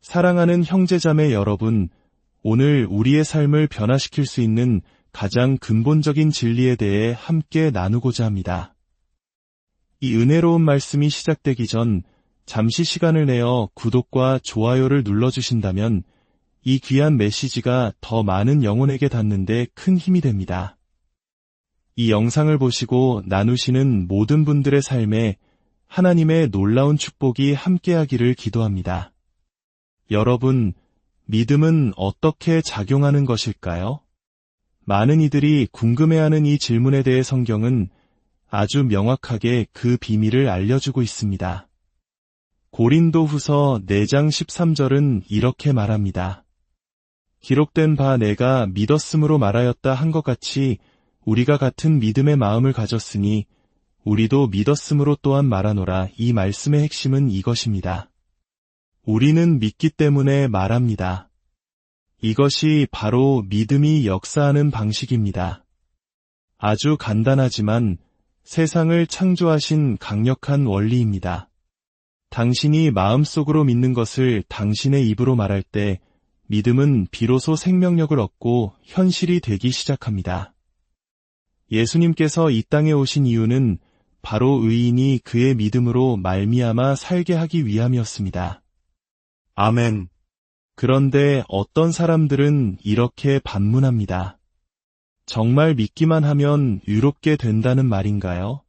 사랑하는 형제자매 여러분, 오늘 우리의 삶을 변화시킬 수 있는 가장 근본적인 진리에 대해 함께 나누고자 합니다. 이 은혜로운 말씀이 시작되기 전 잠시 시간을 내어 구독과 좋아요를 눌러주신다면 이 귀한 메시지가 더 많은 영혼에게 닿는데 큰 힘이 됩니다. 이 영상을 보시고 나누시는 모든 분들의 삶에 하나님의 놀라운 축복이 함께하기를 기도합니다. 여러분, 믿음은 어떻게 작용하는 것일까요? 많은 이들이 궁금해하는 이 질문에 대해 성경은 아주 명확하게 그 비밀을 알려주고 있습니다. 고린도후서 4장 13절은 이렇게 말합니다. 기록된 바 내가 믿었으므로 말하였다 한 것 같이 우리가 같은 믿음의 마음을 가졌으니 우리도 믿었으므로 또한 말하노라. 이 말씀의 핵심은 이것입니다. 우리는 믿기 때문에 말합니다. 이것이 바로 믿음이 역사하는 방식입니다. 아주 간단하지만 세상을 창조하신 강력한 원리입니다. 당신이 마음속으로 믿는 것을 당신의 입으로 말할 때 믿음은 비로소 생명력을 얻고 현실이 되기 시작합니다. 예수님께서 이 땅에 오신 이유는 바로 의인이 그의 믿음으로 말미암아 살게 하기 위함이었습니다. 아멘. 그런데 어떤 사람들은 이렇게 반문합니다. 정말 믿기만 하면 의롭게 된다는 말인가요?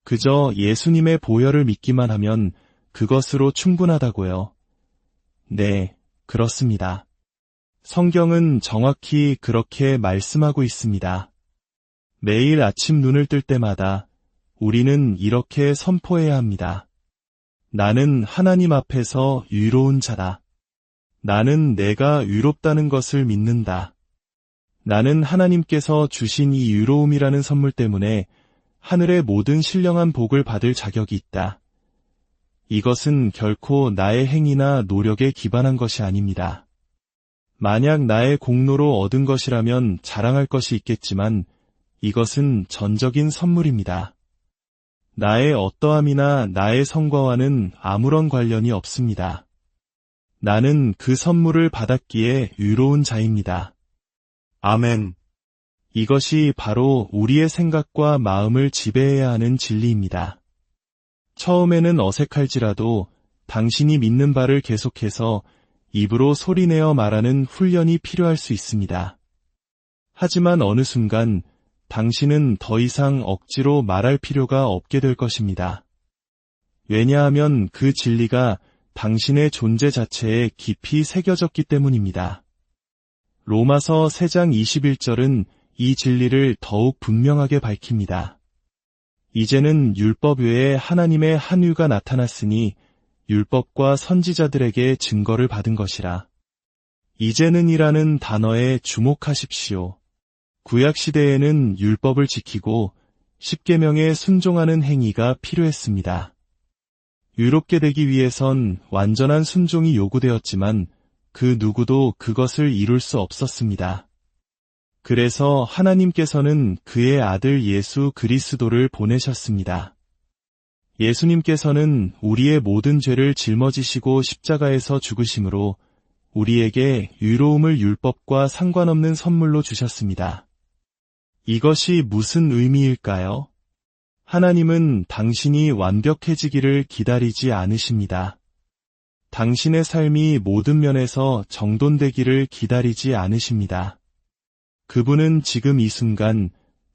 그저 예수님의 보혈을 믿기만 하면 그것으로 충분하다고요. 네, 그렇습니다. 성경은 정확히 그렇게 말씀하고 있습니다. 매일 아침 눈을 뜰 때마다 우리는 이렇게 선포해야 합니다. 나는 하나님 앞에서 의로운 자다. 나는 내가 의롭다는 것을 믿는다. 나는 하나님께서 주신 이 의로움이라는 선물 때문에 하늘의 모든 신령한 복을 받을 자격이 있다. 이것은 결코 나의 행위나 노력에 기반한 것이 아닙니다. 만약 나의 공로로 얻은 것이라면 자랑할 것이 있겠지만 이것은 전적인 선물입니다. 나의 어떠함이나 나의 성과와는 아무런 관련이 없습니다. 나는 그 선물을 받았기에 의로운 자입니다. 아멘. 이것이 바로 우리의 생각과 마음을 지배해야 하는 진리입니다. 처음에는 어색할지라도 당신이 믿는 바를 계속해서 입으로 소리내어 말하는 훈련이 필요할 수 있습니다. 하지만 어느 순간 당신은 더 이상 억지로 말할 필요가 없게 될 것입니다. 왜냐하면 그 진리가 당신의 존재 자체에 깊이 새겨졌기 때문입니다. 로마서 3장 21절은 이 진리를 더욱 분명하게 밝힙니다. 이제는 율법 외에 하나님의 한유가 나타났으니 율법과 선지자들에게 증거를 받은 것이라. 이제는이라는 단어에 주목하십시오. 구약시대에는 율법을 지키고 십계명에 순종하는 행위가 필요했습니다. 의롭게 되기 위해선 완전한 순종이 요구되었지만 그 누구도 그것을 이룰 수 없었습니다. 그래서 하나님께서는 그의 아들 예수 그리스도를 보내셨습니다. 예수님께서는 우리의 모든 죄를 짊어지시고 십자가에서 죽으심으로 우리에게 의로움을 율법과 상관없는 선물로 주셨습니다. 이것이 무슨 의미일까요? 하나님은 당신이 완벽해지기를 기다리지 않으십니다. 당신의 삶이 모든 면에서 정돈되기를 기다리지 않으십니다. 그분은 지금 이 순간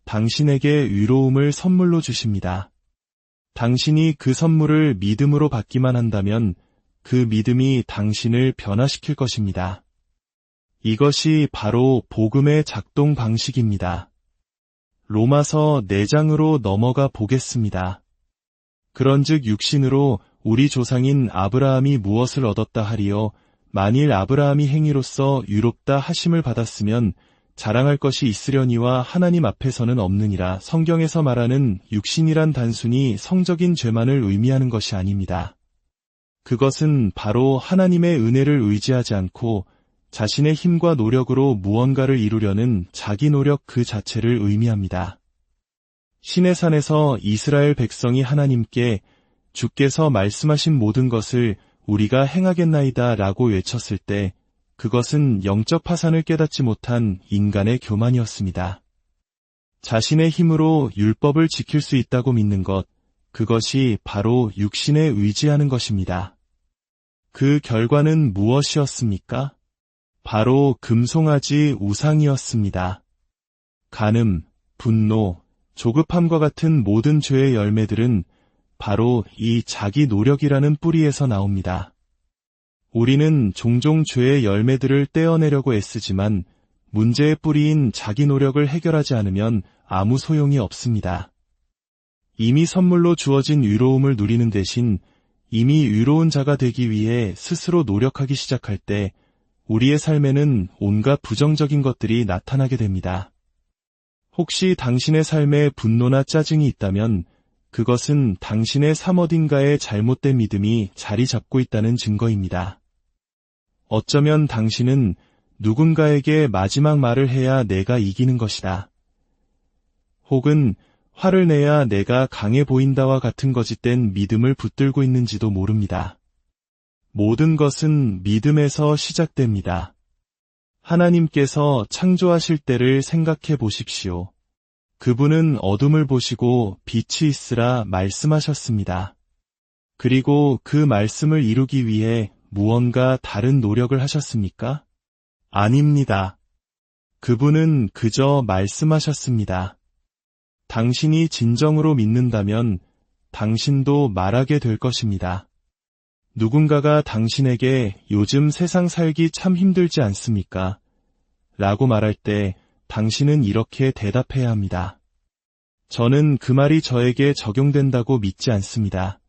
당신에게 의로움을 선물로 주십니다. 당신이 그 선물을 믿음으로 받기만 한다면 그 믿음이 당신을 변화시킬 것입니다. 이것이 바로 복음의 작동 방식입니다. 로마서 4장으로 넘어가 보겠습니다. 그런즉 육신으로 우리 조상인 아브라함이 무엇을 얻었다 하리요? 만일 아브라함이 행위로서 의롭다 하심을 받았으면 자랑할 것이 있으려니와 하나님 앞에서는 없느니라. 성경에서 말하는 육신이란 단순히 성적인 죄만을 의미하는 것이 아닙니다. 그것은 바로 하나님의 은혜를 의지하지 않고 자신의 힘과 노력으로 무언가를 이루려는 자기 노력 그 자체를 의미합니다. 시내산에서 이스라엘 백성이 하나님께 주께서 말씀하신 모든 것을 우리가 행하겠나이다 라고 외쳤을 때 그것은 영적 파산을 깨닫지 못한 인간의 교만이었습니다. 자신의 힘으로 율법을 지킬 수 있다고 믿는 것, 그것이 바로 육신에 의지하는 것입니다. 그 결과는 무엇이었습니까? 바로 금송아지 우상이었습니다. 간음, 분노, 조급함과 같은 모든 죄의 열매들은 바로 이 자기 노력이라는 뿌리에서 나옵니다. 우리는 종종 죄의 열매들을 떼어내려고 애쓰지만 문제의 뿌리인 자기 노력을 해결하지 않으면 아무 소용이 없습니다. 이미 선물로 주어진 의로움을 누리는 대신 이미 의로운 자가 되기 위해 스스로 노력하기 시작할 때 우리의 삶에는 온갖 부정적인 것들이 나타나게 됩니다. 혹시 당신의 삶에 분노나 짜증이 있다면 그것은 당신의 삶 어딘가에 잘못된 믿음이 자리 잡고 있다는 증거입니다. 어쩌면 당신은 누군가에게 마지막 말을 해야 내가 이기는 것이다. 혹은 화를 내야 내가 강해 보인다와 같은 거짓된 믿음을 붙들고 있는지도 모릅니다. 모든 것은 믿음에서 시작됩니다. 하나님께서 창조하실 때를 생각해 보십시오. 그분은 어둠을 보시고 빛이 있으라 말씀하셨습니다. 그리고 그 말씀을 이루기 위해 무언가 다른 노력을 하셨습니까? 아닙니다. 그분은 그저 말씀하셨습니다. 당신이 진정으로 믿는다면 당신도 말하게 될 것입니다. 누군가가 당신에게 요즘 세상 살기 참 힘들지 않습니까? 라고 말할 때 당신은 이렇게 대답해야 합니다. 저는 그 말이 저에게 적용된다고 믿지 않습니다.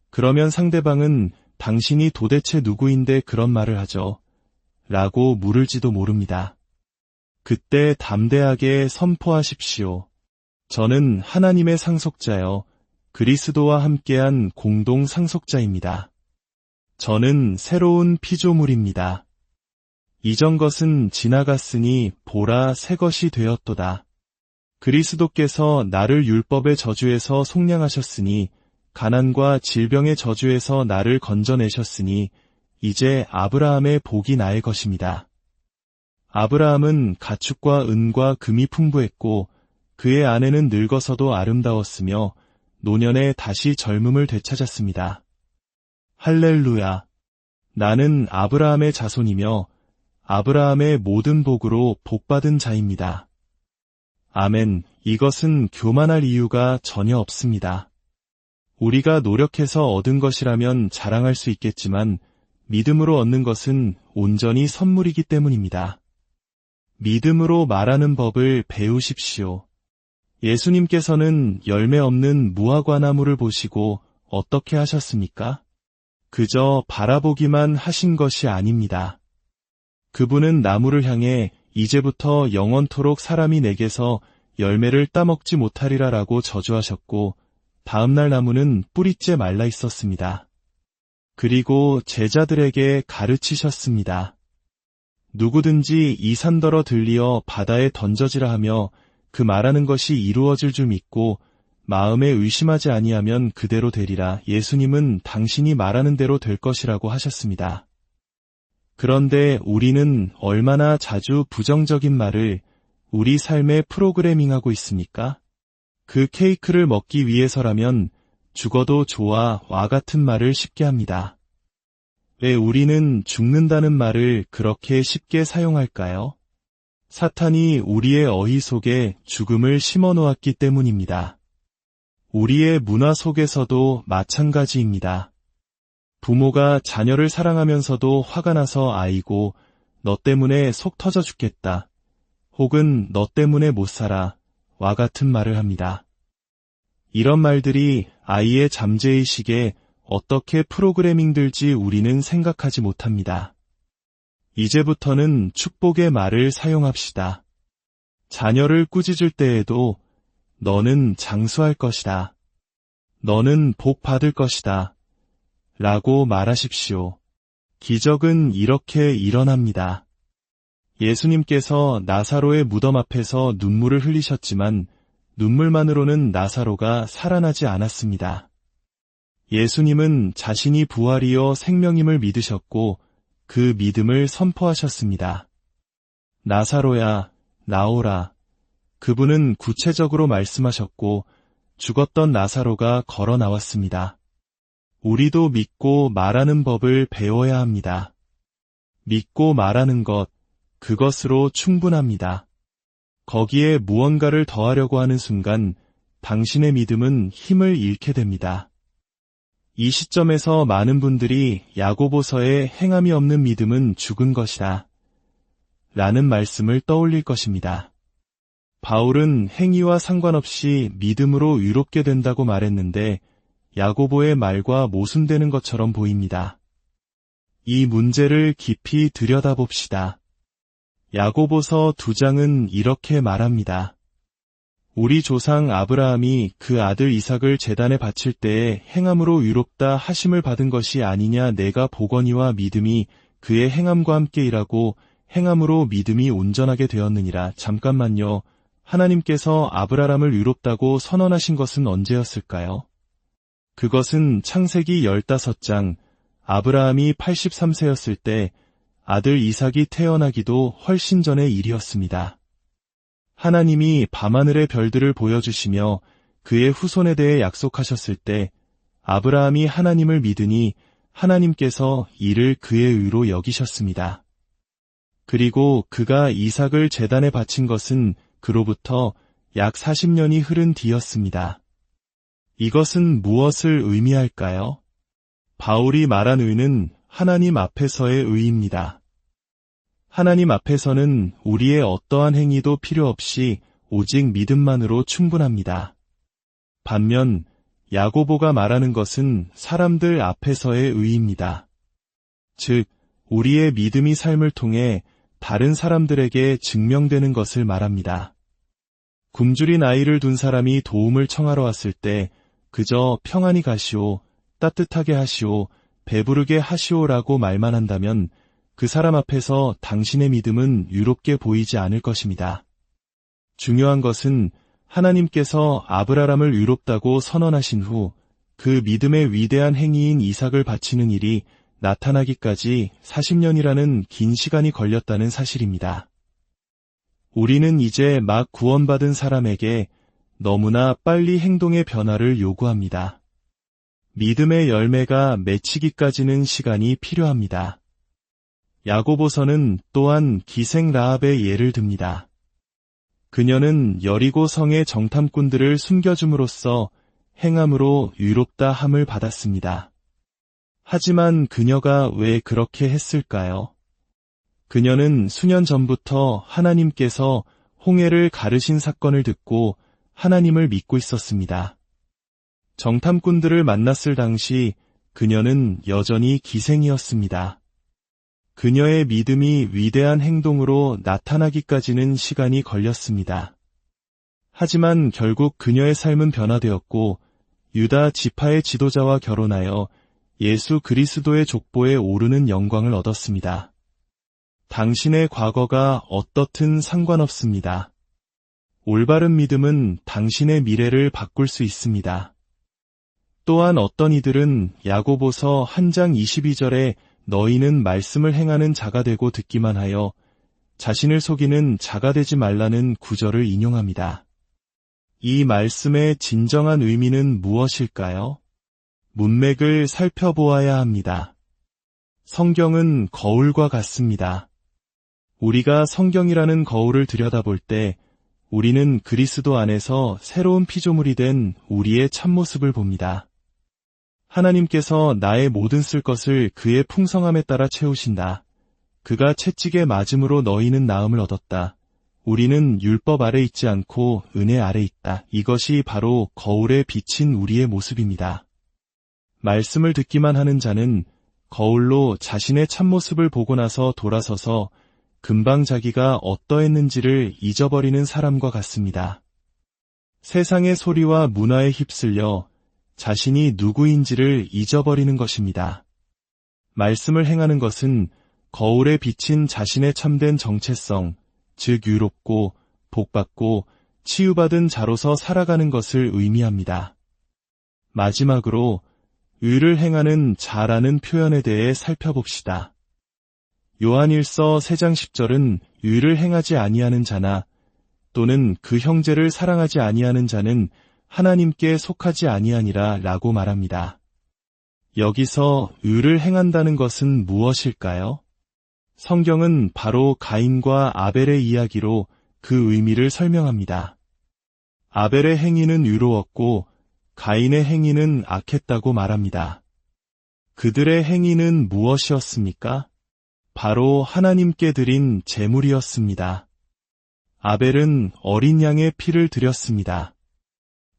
그러면 상대방은 당신이 도대체 누구인데 그런 말을 하죠? 라고 물을지도 모릅니다. 그때 담대하게 선포하십시오. 저는 하나님의 상속자여 그리스도와 함께한 공동 상속자입니다. 저는 새로운 피조물입니다. 이전 것은 지나갔으니 보라 새 것이 되었도다. 그리스도께서 나를 율법의 저주에서 속량하셨으니 가난과 질병의 저주에서 나를 건져내셨으니 이제 아브라함의 복이 나의 것입니다. 아브라함은 가축과 은과 금이 풍부했고 그의 아내는 늙어서도 아름다웠으며 노년에 다시 젊음을 되찾았습니다. 할렐루야! 나는 아브라함의 자손이며 아브라함의 모든 복으로 복받은 자입니다. 아멘. 이것은 교만할 이유가 전혀 없습니다. 우리가 노력해서 얻은 것이라면 자랑할 수 있겠지만 믿음으로 얻는 것은 온전히 선물이기 때문입니다. 믿음으로 말하는 법을 배우십시오. 예수님께서는 열매 없는 무화과나무를 보시고 어떻게 하셨습니까? 그저 바라보기만 하신 것이 아닙니다. 그분은 나무를 향해 이제부터 영원토록 사람이 내게서 열매를 따먹지 못하리라 라고 저주하셨고 다음날 나무는 뿌리째 말라 있었습니다. 그리고 제자들에게 가르치셨습니다. 누구든지 이 산더러 들리어 바다에 던져지라 하며 그 말하는 것이 이루어질 줄 믿고 마음에 의심하지 아니하면 그대로 되리라. 예수님은 당신이 말하는 대로 될 것이라고 하셨습니다. 그런데 우리는 얼마나 자주 부정적인 말을 우리 삶에 프로그래밍하고 있습니까? 그 케이크를 먹기 위해서라면 죽어도 좋아와 같은 말을 쉽게 합니다. 왜 우리는 죽는다는 말을 그렇게 쉽게 사용할까요? 사탄이 우리의 어휘 속에 죽음을 심어 놓았기 때문입니다. 우리의 문화 속에서도 마찬가지입니다. 부모가 자녀를 사랑하면서도 화가 나서 아이고 너 때문에 속 터져 죽겠다. 혹은 너 때문에 못 살아 와 같은 말을 합니다. 이런 말들이 아이의 잠재의식에 어떻게 프로그래밍될지 우리는 생각하지 못합니다. 이제부터는 축복의 말을 사용합시다. 자녀를 꾸짖을 때에도 너는 장수할 것이다. 너는 복 받을 것이다. 라고 말하십시오. 기적은 이렇게 일어납니다. 예수님께서 나사로의 무덤 앞에서 눈물을 흘리셨지만 눈물만으로는 나사로가 살아나지 않았습니다. 예수님은 자신이 부활이요 생명임을 믿으셨고 그 믿음을 선포하셨습니다. 나사로야, 나오라. 그분은 구체적으로 말씀하셨고 죽었던 나사로가 걸어 나왔습니다. 우리도 믿고 말하는 법을 배워야 합니다. 믿고 말하는 것, 그것으로 충분합니다. 거기에 무언가를 더하려고 하는 순간 당신의 믿음은 힘을 잃게 됩니다. 이 시점에서 많은 분들이 야고보서의 행함이 없는 믿음은 죽은 것이다 라는 말씀을 떠올릴 것입니다. 바울은 행위와 상관없이 믿음으로 의롭게 된다고 말했는데 야고보의 말과 모순되는 것처럼 보입니다. 이 문제를 깊이 들여다봅시다. 야고보서 2장은 이렇게 말합니다. 우리 조상 아브라함이 그 아들 이삭을 제단에 바칠 때에 행함으로 의롭다 하심을 받은 것이 아니냐. 내가 보거니와 믿음이 그의 행함과 함께 일하고 행함으로 믿음이 온전하게 되었느니라. 잠깐만요. 하나님께서 아브라함을 의롭다고 선언하신 것은 언제였을까요? 그것은 창세기 15장, 아브라함이 83세였을 때 아들 이삭이 태어나기도 훨씬 전의 일이었습니다. 하나님이 밤하늘의 별들을 보여주시며 그의 후손에 대해 약속하셨을 때 아브라함이 하나님을 믿으니 하나님께서 이를 그의 의로 여기셨습니다. 그리고 그가 이삭을 제단에 바친 것은 그로부터 약 40년이 흐른 뒤였습니다. 이것은 무엇을 의미할까요? 바울이 말한 의는 하나님 앞에서의 의입니다. 하나님 앞에서는 우리의 어떠한 행위도 필요 없이 오직 믿음만으로 충분합니다. 반면 야고보가 말하는 것은 사람들 앞에서의 의입니다. 즉, 우리의 믿음이 삶을 통해 다른 사람들에게 증명되는 것을 말합니다. 굶주린 아이를 둔 사람이 도움을 청하러 왔을 때 그저 평안히 가시오, 따뜻하게 하시오, 배부르게 하시오라고 말만 한다면 그 사람 앞에서 당신의 믿음은 유롭게 보이지 않을 것입니다. 중요한 것은 하나님께서 아브라함을 의롭다고 선언하신 후 그 믿음의 위대한 행위인 이삭을 바치는 일이 나타나기까지 40년이라는 긴 시간이 걸렸다는 사실입니다. 우리는 이제 막 구원받은 사람에게 너무나 빨리 행동의 변화를 요구합니다. 믿음의 열매가 맺히기까지는 시간이 필요합니다. 야고보서는 또한 기생 라합의 예를 듭니다. 그녀는 여리고 성의 정탐꾼들을 숨겨줌으로써 행함으로 의롭다 함을 받았습니다. 하지만 그녀가 왜 그렇게 했을까요? 그녀는 수년 전부터 하나님께서 홍해를 가르신 사건을 듣고 하나님을 믿고 있었습니다. 정탐꾼들을 만났을 당시 그녀는 여전히 기생이었습니다. 그녀의 믿음이 위대한 행동으로 나타나기까지는 시간이 걸렸습니다. 하지만 결국 그녀의 삶은 변화되었고 유다 지파의 지도자와 결혼하여 예수 그리스도의 족보에 오르는 영광을 얻었습니다. 당신의 과거가 어떻든 상관없습니다. 올바른 믿음은 당신의 미래를 바꿀 수 있습니다. 또한 어떤 이들은 야고보서 1장 22절에 너희는 말씀을 행하는 자가 되고 듣기만 하여 자신을 속이는 자가 되지 말라는 구절을 인용합니다. 이 말씀의 진정한 의미는 무엇일까요? 문맥을 살펴보아야 합니다. 성경은 거울과 같습니다. 우리가 성경이라는 거울을 들여다볼 때 우리는 그리스도 안에서 새로운 피조물이 된 우리의 참모습을 봅니다. 하나님께서 나의 모든 쓸 것을 그의 풍성함에 따라 채우신다. 그가 채찍에 맞음으로 너희는 나음을 얻었다. 우리는 율법 아래 있지 않고 은혜 아래 있다. 이것이 바로 거울에 비친 우리의 모습입니다. 말씀을 듣기만 하는 자는 거울로 자신의 참모습을 보고 나서 돌아서서 금방 자기가 어떠했는지를 잊어버리는 사람과 같습니다. 세상의 소리와 문화에 휩쓸려 자신이 누구인지를 잊어버리는 것입니다. 말씀을 행하는 것은 거울에 비친 자신의 참된 정체성, 즉 유롭고 복받고 치유받은 자로서 살아가는 것을 의미합니다. 마지막으로 의를 행하는 자라는 표현에 대해 살펴봅시다. 요한일서 3장 10절은 의를 행하지 아니하는 자나 또는 그 형제를 사랑하지 아니하는 자는 하나님께 속하지 아니하니라 라고 말합니다. 여기서 의를 행한다는 것은 무엇일까요? 성경은 바로 가인과 아벨의 이야기로 그 의미를 설명합니다. 아벨의 행위는 의로웠고 가인의 행위는 악했다고 말합니다. 그들의 행위는 무엇이었습니까? 바로 하나님께 드린 제물이었습니다. 아벨은 어린 양의 피를 드렸습니다.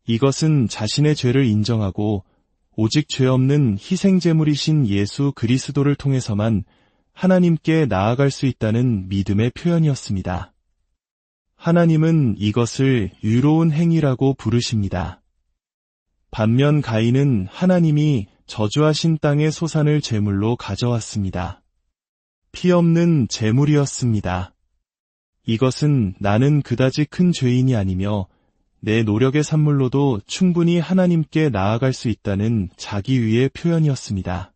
이것은 자신의 죄를 인정하고 오직 죄 없는 희생제물이신 예수 그리스도를 통해서만 하나님께 나아갈 수 있다는 믿음의 표현이었습니다. 하나님은 이것을 의로운 행위라고 부르십니다. 반면 가인은 하나님이 저주하신 땅의 소산을 제물로 가져왔습니다. 피 없는 제물이었습니다. 이것은 나는 그다지 큰 죄인이 아니며 내 노력의 산물로도 충분히 하나님께 나아갈 수 있다는 자기위의 표현이었습니다.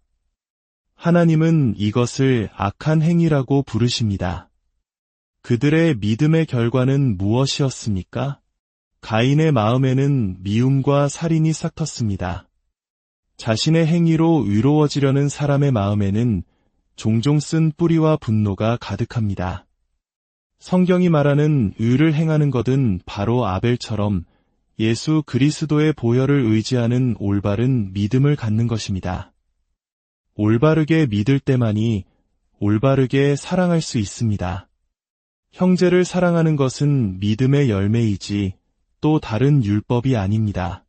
하나님은 이것을 악한 행위라고 부르십니다. 그들의 믿음의 결과는 무엇이었습니까? 가인의 마음에는 미움과 살인이 싹텄습니다. 자신의 행위로 의로워지려는 사람의 마음에는 종종 쓴 뿌리와 분노가 가득합니다. 성경이 말하는 의를 행하는 것은 바로 아벨처럼 예수 그리스도의 보혈을 의지하는 올바른 믿음을 갖는 것입니다. 올바르게 믿을 때만이 올바르게 사랑할 수 있습니다. 형제를 사랑하는 것은 믿음의 열매이지 또 다른 율법이 아닙니다.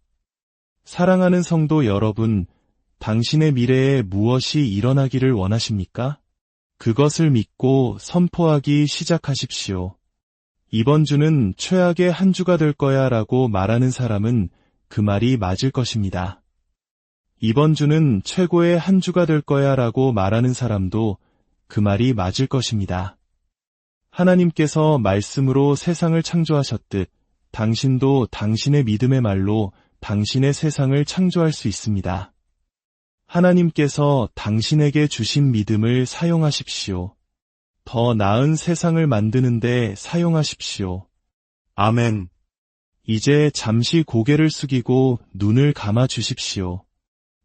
사랑하는 성도 여러분, 당신의 미래에 무엇이 일어나기를 원하십니까? 그것을 믿고 선포하기 시작하십시오. 이번 주는 최악의 한 주가 될 거야 라고 말하는 사람은 그 말이 맞을 것입니다. 이번 주는 최고의 한 주가 될 거야 라고 말하는 사람도 그 말이 맞을 것입니다. 하나님께서 말씀으로 세상을 창조하셨듯 당신도 당신의 믿음의 말로 당신의 세상을 창조할 수 있습니다. 하나님께서 당신에게 주신 믿음을 사용하십시오. 더 나은 세상을 만드는데 사용하십시오. 아멘. 이제 잠시 고개를 숙이고 눈을 감아 주십시오.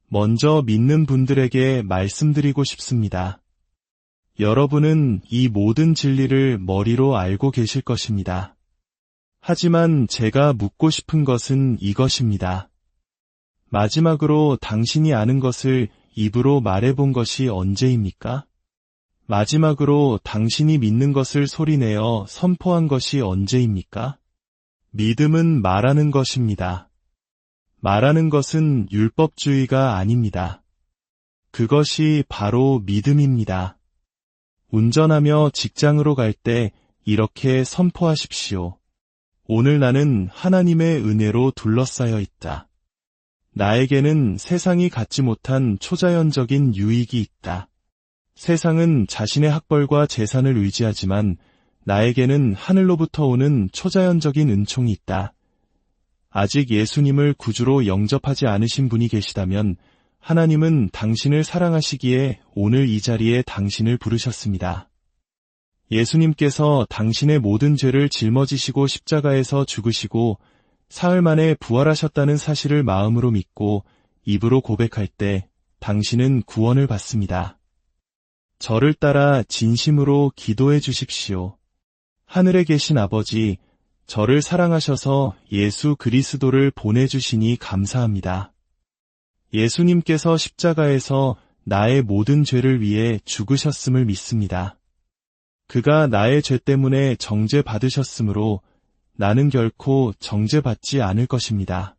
먼저 믿는 분들에게 말씀드리고 싶습니다. 여러분은 이 모든 진리를 머리로 알고 계실 것입니다. 하지만 제가 묻고 싶은 것은 이것입니다. 마지막으로 당신이 아는 것을 입으로 말해본 것이 언제입니까? 마지막으로 당신이 믿는 것을 소리내어 선포한 것이 언제입니까? 믿음은 말하는 것입니다. 말하는 것은 율법주의가 아닙니다. 그것이 바로 믿음입니다. 운전하며 직장으로 갈 때 이렇게 선포하십시오. 오늘 나는 하나님의 은혜로 둘러싸여 있다. 나에게는 세상이 갖지 못한 초자연적인 유익이 있다. 세상은 자신의 학벌과 재산을 의지하지만 나에게는 하늘로부터 오는 초자연적인 은총이 있다. 아직 예수님을 구주로 영접하지 않으신 분이 계시다면 하나님은 당신을 사랑하시기에 오늘 이 자리에 당신을 부르셨습니다. 예수님께서 당신의 모든 죄를 짊어지시고 십자가에서 죽으시고 사흘 만에 부활하셨다는 사실을 마음으로 믿고 입으로 고백할 때 당신은 구원을 받습니다. 저를 따라 진심으로 기도해 주십시오. 하늘에 계신 아버지, 저를 사랑하셔서 예수 그리스도를 보내주시니 감사합니다. 예수님께서 십자가에서 나의 모든 죄를 위해 죽으셨음을 믿습니다. 그가 나의 죄 때문에 정죄받으셨으므로 나는 결코 정죄받지 않을 것입니다.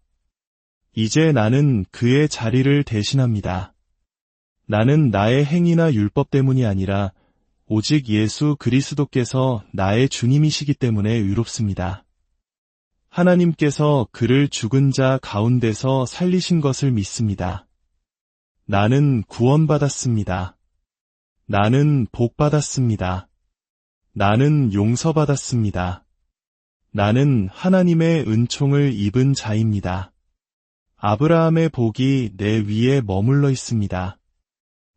이제 나는 그의 자리를 대신합니다. 나는 나의 행위나 율법 때문이 아니라 오직 예수 그리스도께서 나의 주님이시기 때문에 의롭습니다. 하나님께서 그를 죽은 자 가운데서 살리신 것을 믿습니다. 나는 구원받았습니다. 나는 복받았습니다. 나는 용서받았습니다. 나는 하나님의 은총을 입은 자입니다. 아브라함의 복이 내 위에 머물러 있습니다.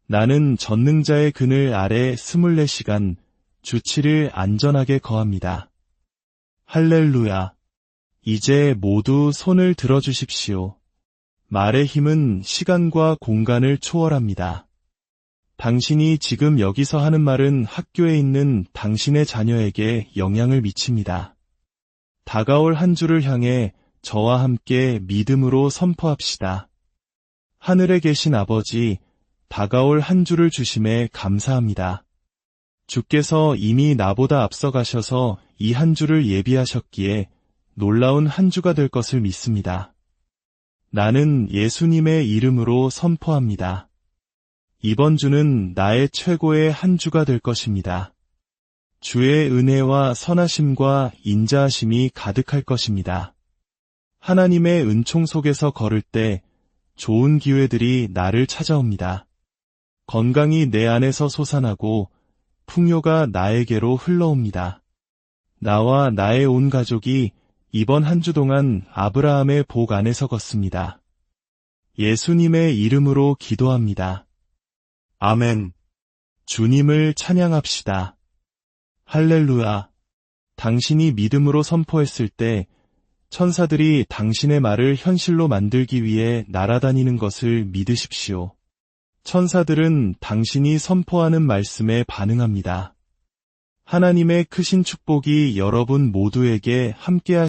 나는 전능자의 그늘 아래 24시간 주 7일 안전하게 거합니다. 할렐루야. 이제 모두 손을 들어주십시오. 말의 힘은 시간과 공간을 초월합니다. 당신이 지금 여기서 하는 말은 학교에 있는 당신의 자녀에게 영향을 미칩니다. 다가올 한 주를 향해 저와 함께 믿음으로 선포합시다. 하늘에 계신 아버지, 다가올 한 주를 주심에 감사합니다. 주께서 이미 나보다 앞서가셔서 이 한 주를 예비하셨기에 놀라운 한 주가 될 것을 믿습니다. 나는 예수님의 이름으로 선포합니다. 이번 주는 나의 최고의 한 주가 될 것입니다. 주의 은혜와 선하심과 인자하심이 가득할 것입니다. 하나님의 은총 속에서 걸을 때 좋은 기회들이 나를 찾아옵니다. 건강이 내 안에서 솟아나고 풍요가 나에게로 흘러옵니다. 나와 나의 온 가족이 이번 한 주 동안 아브라함의 복 안에서 걷습니다. 예수님의 이름으로 기도합니다. 아멘. 주님을 찬양합시다. 할렐루야. 당신이 믿음으로 선포했을 때 천사들이 당신의 말을 현실로 만들기 위해 날아다니는 것을 믿으십시오. 천사들은 당신이 선포하는 말씀에 반응합니다. 하나님의 크신 축복이 여러분 모두에게 함께하시길